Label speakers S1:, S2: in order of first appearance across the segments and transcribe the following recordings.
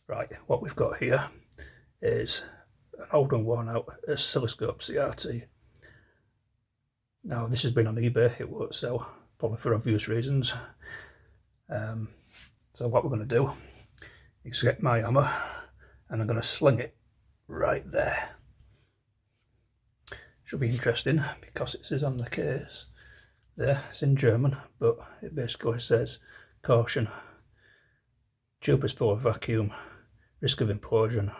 S1: Right, what we've got here is an old and worn out oscilloscope CRT. Now this has been on eBay, it won't sell, probably for obvious reasons. So what we're going to do is get my hammer and I'm going to sling it right there. Should be interesting because it says on the case there, it's in German, but it basically says, caution, tube is full of vacuum, risk of implosion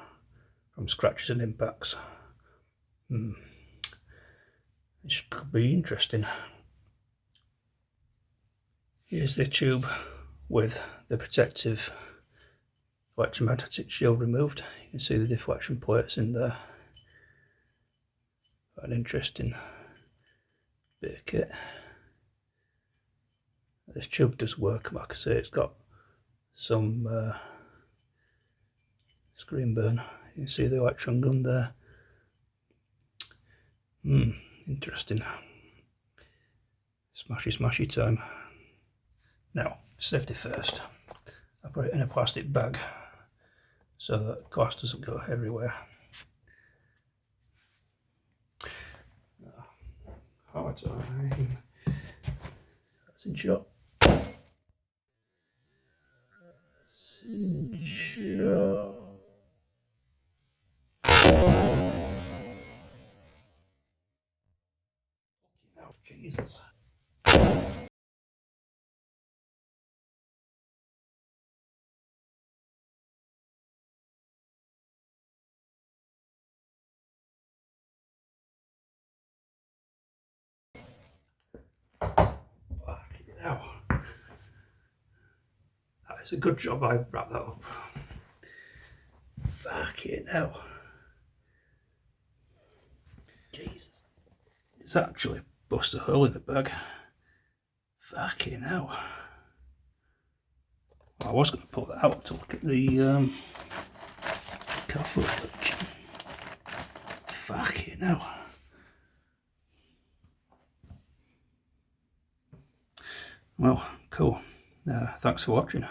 S1: from scratches and impacts. This could be interesting. Here's the tube with the protective electromagnetic shield removed. You can see the deflection plates in there. Quite an interesting bit of kit. This tube does work, like I say, it's got some screen burn. You can see the electron gun there. Interesting. Smashy time. Now, safety first. I put it in a plastic bag so that glass doesn't go everywhere. Hard time. That's in shot. That's in shot. Oh, Jesus. Now, that is a good job I wrapped that up. Fucking hell. Jesus. It's actually bust a hole in the bag. Fucking hell. I was going to pull that out to look at the car footage. Fucking hell. Well, cool. Thanks for watching.